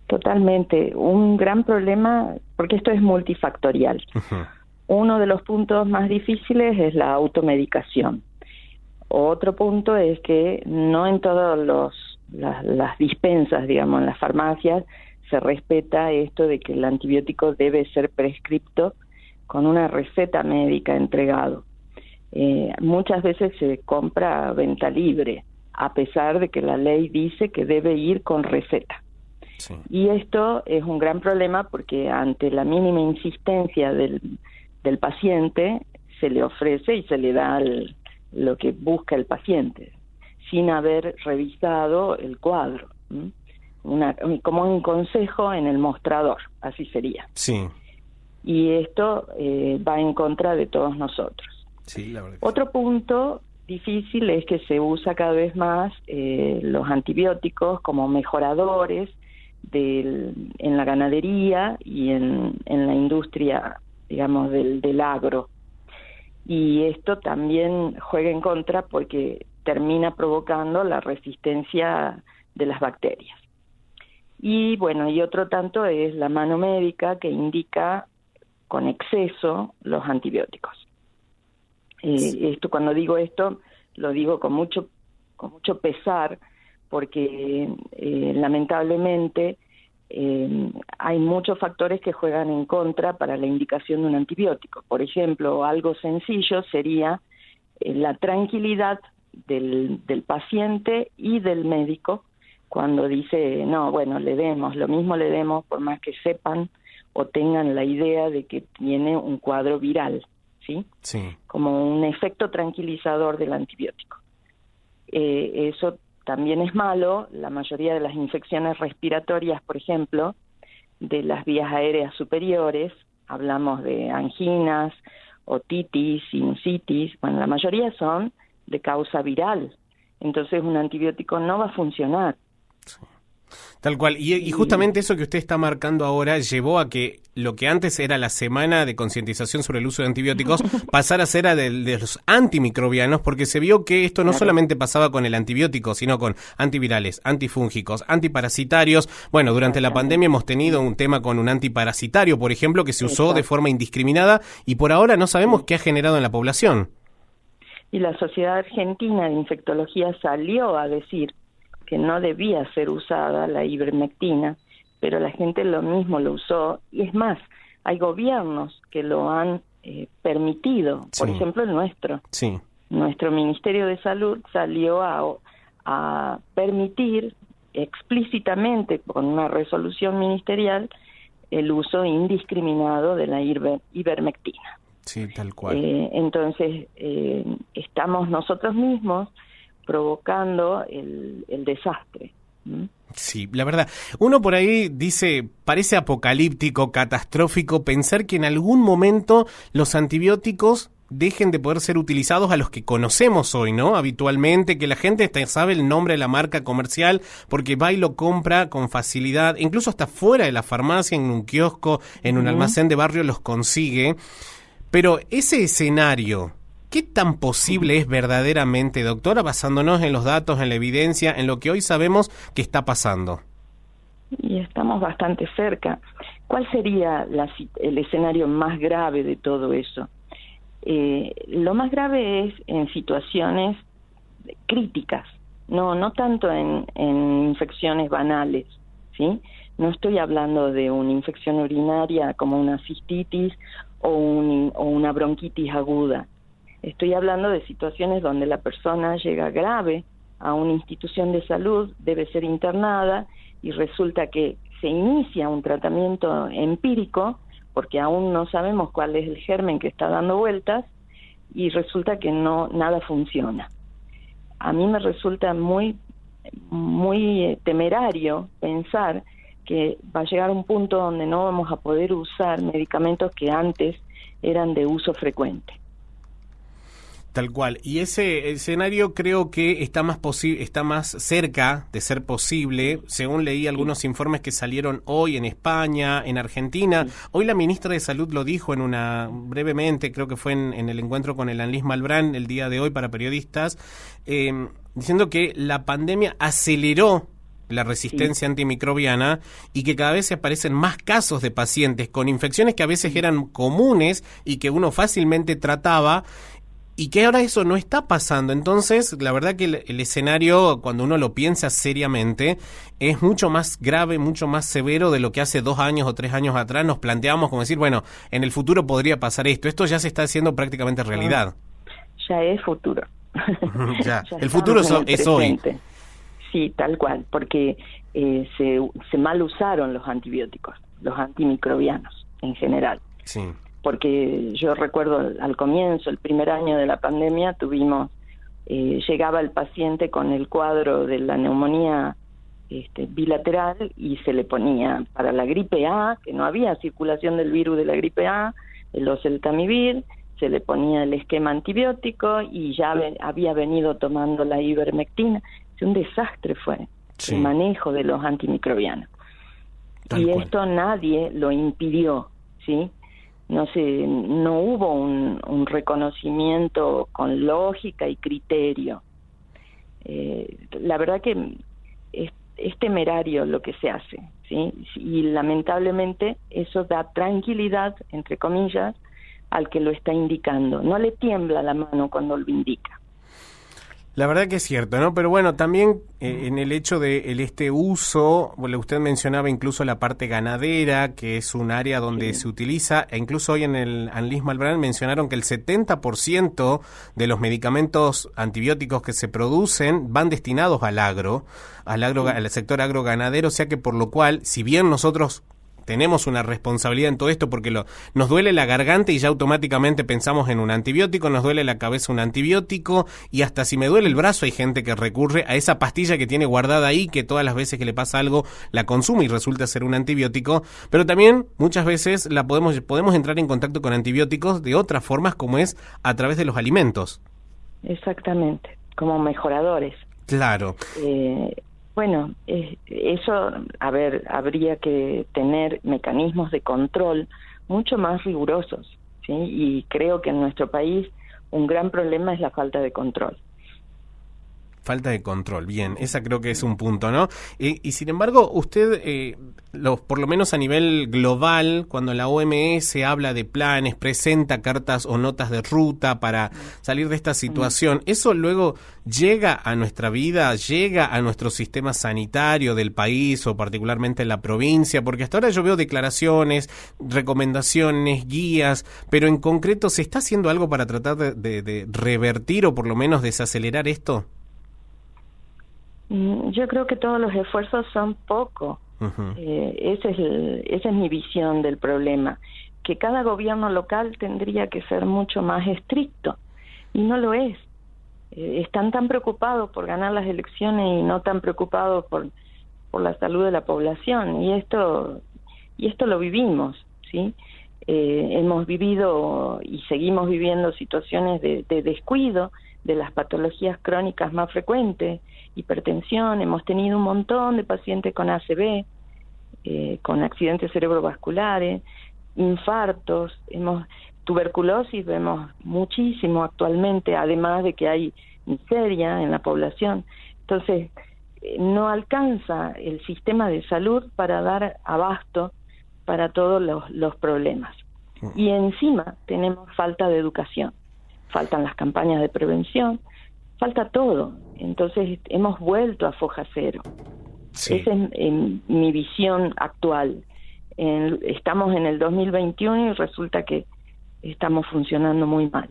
Totalmente. Un gran problema, porque esto es multifactorial. Uh-huh. Uno de los puntos más difíciles es la automedicación. Otro punto es que no en todas las dispensas, digamos, en las farmacias, se respeta esto de que el antibiótico debe ser prescripto con una receta médica entregado. Muchas veces se compra a venta libre, a pesar de que la ley dice que debe ir con receta. Sí. Y esto es un gran problema porque ante la mínima insistencia del paciente se le ofrece y se le da lo que busca el paciente, sin haber revisado el cuadro. Como un consejo en el mostrador, así sería. Sí. Y esto va en contra de todos nosotros. Sí, la verdad. Otro punto difícil es que se usa cada vez más los antibióticos como mejoradores en la ganadería y en la industria, digamos, del agro. Y esto también juega en contra porque termina provocando la resistencia de las bacterias. Y bueno, y otro tanto es la mano médica que indica con exceso los antibióticos. Cuando digo esto, lo digo con mucho pesar, porque lamentablemente hay muchos factores que juegan en contra para la indicación de un antibiótico. Por ejemplo, algo sencillo sería la tranquilidad del paciente y del médico cuando dice, no, bueno, lo mismo le demos, por más que sepan o tengan la idea de que tiene un cuadro viral, ¿sí? Sí. Como un efecto tranquilizador del antibiótico. Eso también es malo. La mayoría de las infecciones respiratorias, por ejemplo, de las vías aéreas superiores, hablamos de anginas, otitis, sinusitis, bueno, la mayoría son de causa viral. Entonces un antibiótico no va a funcionar. Sí. Tal cual, y justamente eso que usted está marcando ahora llevó a que lo que antes era la semana de concientización sobre el uso de antibióticos pasara a ser de los antimicrobianos, porque se vio que esto no solamente pasaba con el antibiótico, sino con antivirales, antifúngicos, antiparasitarios. Bueno, durante la pandemia hemos tenido un tema con un antiparasitario, por ejemplo, que se usó de forma indiscriminada y por ahora no sabemos qué ha generado en la población. Y la Sociedad Argentina de Infectología salió a decir que no debía ser usada la ivermectina, pero la gente lo mismo lo usó, y es más, hay gobiernos que lo han permitido, por ejemplo el nuestro. Sí. Nuestro Ministerio de Salud salió a permitir explícitamente, con una resolución ministerial, el uso indiscriminado de la ivermectina. Sí, tal cual. Entonces, estamos nosotros mismos provocando el desastre. Sí, la verdad, uno por ahí dice, parece apocalíptico, catastrófico, pensar que en algún momento los antibióticos dejen de poder ser utilizados a los que conocemos hoy, ¿no? Habitualmente, que la gente sabe el nombre de la marca comercial porque va y lo compra con facilidad, incluso hasta fuera de la farmacia, en un kiosco, en un almacén de barrio los consigue. Pero ese escenario, ¿qué tan posible es verdaderamente, doctora, basándonos en los datos, en la evidencia, en lo que hoy sabemos que está pasando? Y estamos bastante cerca. ¿Cuál sería el escenario más grave de todo eso? Lo más grave es en situaciones críticas, no tanto en infecciones banales, ¿sí? No estoy hablando de una infección urinaria como una cistitis o una bronquitis aguda. Estoy hablando de situaciones donde la persona llega grave a una institución de salud, debe ser internada y resulta que se inicia un tratamiento empírico porque aún no sabemos cuál es el germen que está dando vueltas y resulta que nada funciona. A mí me resulta muy temerario pensar que va a llegar un punto donde no vamos a poder usar medicamentos que antes eran de uso frecuente. Tal cual. Y ese escenario creo que está más cerca de ser posible, según leí algunos informes que salieron hoy en España, en Argentina. Hoy la ministra de Salud lo dijo brevemente, creo que fue en el encuentro con el Anlis Malbrán el día de hoy para periodistas, diciendo que la pandemia aceleró la resistencia antimicrobiana y que cada vez se aparecen más casos de pacientes con infecciones que a veces eran comunes y que uno fácilmente trataba y que ahora eso no está pasando. Entonces, la verdad que el escenario, cuando uno lo piensa seriamente, es mucho más grave, mucho más severo de lo que hace 2 años o 3 años atrás nos planteábamos como decir, bueno, en el futuro podría pasar esto. Esto ya se está haciendo prácticamente realidad. Ya es futuro. Ya el futuro es hoy. Sí, tal cual, porque se mal usaron los antibióticos, los antimicrobianos en general. Sí. Porque yo recuerdo al comienzo, el primer año de la pandemia, llegaba el paciente con el cuadro de la neumonía bilateral y se le ponía para la gripe A, que no había circulación del virus de la gripe A, el oseltamivir, se le ponía el esquema antibiótico y ya había venido tomando la ivermectina. Un desastre fue el manejo de los antimicrobianos. Y esto nadie lo impidió, ¿sí? No hubo un reconocimiento con lógica y criterio. La verdad que es temerario lo que se hace, ¿sí? Y lamentablemente eso da tranquilidad, entre comillas, al que lo está indicando. No le tiembla la mano cuando lo indica. La verdad que es cierto, ¿no? Pero bueno, también en el hecho de este uso, bueno, usted mencionaba incluso la parte ganadera, que es un área donde se utiliza, e incluso hoy en el Anlis Malbrán mencionaron que el 70% de los medicamentos antibióticos que se producen van destinados al al sector agroganadero, o sea que por lo cual, si bien nosotros tenemos una responsabilidad en todo esto porque nos duele la garganta y ya automáticamente pensamos en un antibiótico, nos duele la cabeza un antibiótico y hasta si me duele el brazo hay gente que recurre a esa pastilla que tiene guardada ahí, que todas las veces que le pasa algo la consume y resulta ser un antibiótico, pero también muchas veces podemos entrar en contacto con antibióticos de otras formas como es a través de los alimentos. Exactamente, como mejoradores. Claro. Bueno, eso, habría que tener mecanismos de control mucho más rigurosos, ¿sí? Y creo que en nuestro país un gran problema es la falta de control. Falta de control, bien, esa creo que es un punto, ¿no? Y sin embargo, usted, por lo menos a nivel global, cuando la OMS habla de planes, presenta cartas o notas de ruta para salir de esta situación, ¿eso luego llega a nuestra vida, llega a nuestro sistema sanitario del país o particularmente en la provincia? Porque hasta ahora yo veo declaraciones, recomendaciones, guías, pero en concreto, ¿se está haciendo algo para tratar de revertir o por lo menos desacelerar esto? Yo creo que todos los esfuerzos son poco. Esa es mi visión del problema, que cada gobierno local tendría que ser mucho más estricto y no lo es. Están tan preocupados por ganar las elecciones y no tan preocupados por la salud de la población, y esto lo vivimos, ¿sí? Hemos vivido y seguimos viviendo situaciones de descuido de las patologías crónicas más frecuentes, hipertensión, hemos tenido un montón de pacientes con ACV, con accidentes cerebrovasculares, infartos, tuberculosis vemos muchísimo actualmente, además de que hay miseria en la población. Entonces, no alcanza el sistema de salud para dar abasto para todos los problemas. Y encima tenemos falta de educación, faltan las campañas de prevención, falta todo. Entonces hemos vuelto a foja cero. Sí. Esa es mi visión actual. Estamos en el 2021 y resulta que estamos funcionando muy mal.